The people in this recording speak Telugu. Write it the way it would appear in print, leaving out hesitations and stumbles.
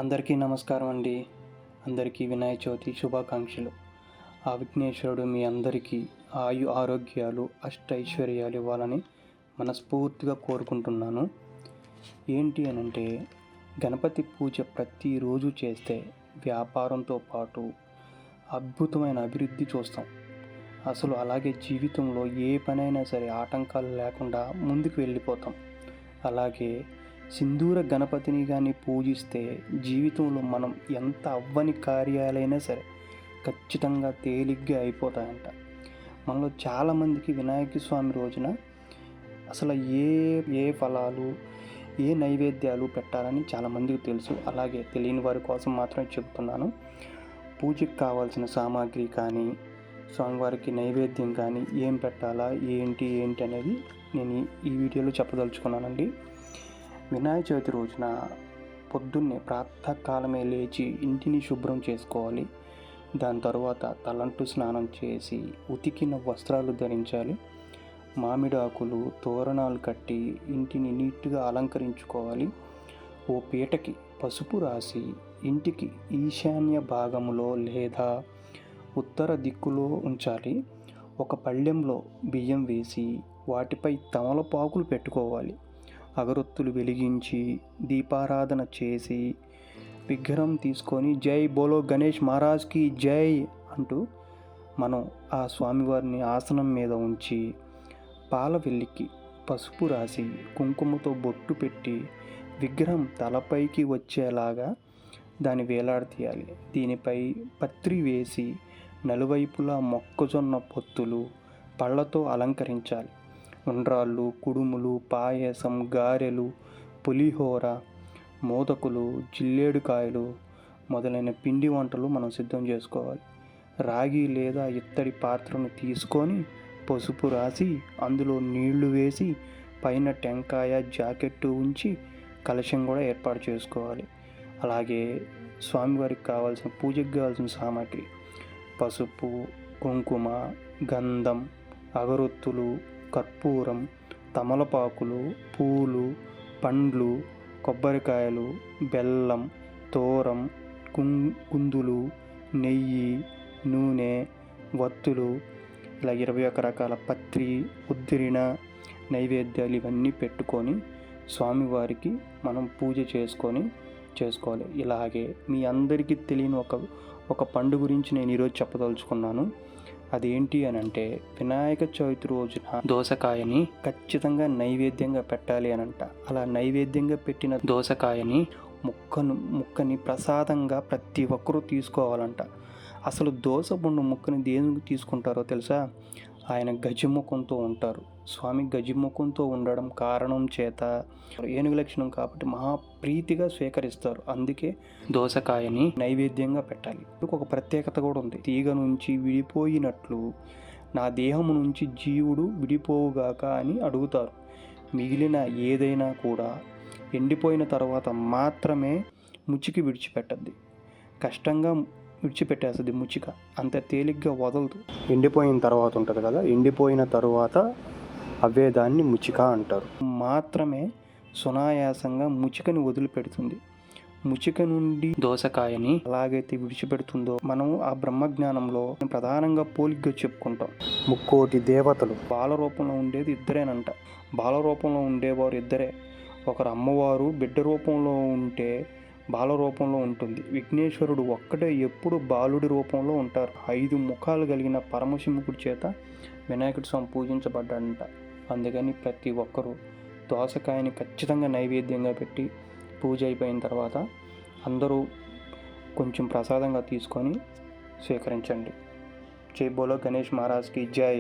అందరికీ నమస్కారం అండి. అందరికీ వినాయక చవితి శుభాకాంక్షలు. ఆ విఘ్నేశ్వరుడు మీ అందరికీ ఆరోగ్యాలు అష్టైశ్వర్యాలు ఇవ్వాలని మనస్ఫూర్తిగా కోరుకుంటున్నాను. ఏంటి అనంటే, గణపతి పూజ ప్రతిరోజు చేస్తే వ్యాపారంతో పాటు అద్భుతమైన అభివృద్ధి చూస్తాం. అసలు అలాగే జీవితంలో ఏ పనైనా సరే ఆటంకాలు లేకుండా ముందుకు వెళ్ళిపోతాం. అలాగే సింధూర గణపతిని కానీ పూజిస్తే జీవితంలో మనం ఎంత అవ్వని కార్యాలైనా సరే ఖచ్చితంగా తేలిగ్గా అయిపోతాయంట. మనలో చాలామందికి వినాయక స్వామి రోజున అసలు ఏ ఏ ఫలాలు ఏ నైవేద్యాలు పెట్టాలని చాలామందికి తెలుసు. అలాగే తెలియని వారి కోసం మాత్రమే చెప్తున్నాను. పూజకి కావాల్సిన సామాగ్రి కానీ స్వామివారికి నైవేద్యం కానీ ఏం పెట్టాలా ఏంటి అనేది నేను ఈ వీడియోలో చెప్పదలుచుకున్నానండి. వినాయక చవితి రోజున పొద్దున్నే ప్రాతకాలమే లేచి ఇంటిని శుభ్రం చేసుకోవాలి. దాని తర్వాత తలంటు స్నానం చేసి ఉతికిన వస్త్రాలు ధరించాలి. మామిడి ఆకులు తోరణాలు కట్టి ఇంటిని నీట్గా అలంకరించుకోవాలి. ఓ పీటకి పసుపు రాసి ఇంటికి ఈశాన్య భాగంలో లేదా ఉత్తర దిక్కులో ఉంచాలి. ఒక పళ్ళెంలో బియ్యం వేసి వాటిపై తమలపాకులు పెట్టుకోవాలి. అగరొత్తులు వెలిగించి దీపారాధన చేసి విగ్రహం తీసుకొని జై బోలో గణేష్ మహారాజ్కి జై అంటూ మనం ఆ స్వామివారిని ఆసనం మీద ఉంచి పాల వెల్లికి పసుపు రాసి కుంకుమతో బొట్టు పెట్టి విగ్రహం తలపైకి వచ్చేలాగా దాన్ని వేలాడతీయాలి. దీనిపై పత్రి వేసి నలువైపులా మొక్కజొన్న పొత్తులు పళ్ళతో అలంకరించాలి. ఉండ్రాళ్ళు, కుడుములు, పాయసం, గారెలు, పులిహోర, మోదకులు, జిల్లేడుకాయలు మొదలైన పిండి వంటలు మనం సిద్ధం చేసుకోవాలి. రాగి లేదా ఇత్తడి పాత్రను తీసుకొని పసుపు రాసి అందులో నీళ్లు వేసి పైన టెంకాయ జాకెట్టు ఉంచి కలశం కూడా ఏర్పాటు చేసుకోవాలి. అలాగే స్వామివారికి కావాల్సిన పూజకు కావాల్సిన సామాగ్రి పసుపు, కుంకుమ, గంధం, అగరొత్తులు, కర్పూరం, తమలపాకులు, పూలు, పండ్లు, కొబ్బరికాయలు, బెల్లం, తోరం, కుందులు, నెయ్యి, నూనె, వత్తులు, ఇలా 21 రకాల పత్రి, ఉద్దిరిన నైవేద్యాలు ఇవన్నీ పెట్టుకొని స్వామివారికి మనం పూజ చేసుకోవాలి. ఇలాగే మీ అందరికీ తెలియని ఒక పండు గురించి నేను ఈరోజు చెప్పదలుచుకున్నాను. అదేంటి అని అంటే, వినాయక చవితి రోజున దోసకాయని ఖచ్చితంగా నైవేద్యంగా పెట్టాలి అనంట. అలా నైవేద్యంగా పెట్టిన దోసకాయని ముక్కని ప్రసాదంగా ప్రతి ఒక్కరూ తీసుకోవాలంట. అసలు దోసపండు ముక్కని దేనికి తీసుకుంటారో తెలుసా? ఆయన గజముఖంతో ఉంటారు. స్వామి గజముఖంతో ఉండడం కారణం చేత ఏనుగు లక్షణం కాబట్టి మహాప్రీతిగా స్వీకరిస్తారు. అందుకే దోసకాయని నైవేద్యంగా పెట్టాలి. ఒక ప్రత్యేకత కూడా ఉంది. తీగ నుంచి విడిపోయినట్లు నా దేహము నుంచి జీవుడు విడిపోవుగాక అని అడుగుతారు. మిగిలిన ఏదైనా కూడా ఎండిపోయిన తర్వాత మాత్రమే ముచ్చికి విడిచిపెట్టద్ది. కష్టంగా విడిచిపెట్టేస్తుంది ముచ్చిక, అంత తేలిగ్గా వదలదు. ఎండిపోయిన తర్వాత ఉంటుంది కదా, ఎండిపోయిన తర్వాత అవే దాన్ని ముచ్చిక అంటారు. మాత్రమే సునాయాసంగా ముచ్చికని వదిలిపెడుతుంది. ముచ్చిక నుండి దోసకాయని ఎలాగైతే విడిచిపెడుతుందో మనం ఆ బ్రహ్మజ్ఞానంలో ప్రధానంగా పోలికగా చెప్పుకుంటాం. 3 దేవతలు బాల రూపంలో ఉండేది ఇద్దరేనంట. బాల రూపంలో ఉండేవారు ఇద్దరే. ఒకరు అమ్మవారు బిడ్డ రూపంలో ఉంటే బాల రూపంలో ఉంటుంది. విఘ్నేశ్వరుడు ఒక్కడే ఎప్పుడు బాలుడి రూపంలో ఉంటారు. 5 ముఖాలు కలిగిన పరమశివుడి చేత వినాయకుడి స్వామి పూజించబడ్డాడంట. అందుకని ప్రతి ఒక్కరూ దోసకాయని ఖచ్చితంగా నైవేద్యంగా పెట్టి పూజ అయిపోయిన తర్వాత అందరూ కొంచెం ప్రసాదంగా తీసుకొని స్వీకరించండి. జై బోలో గణేష్ మహారాజ్కి జై.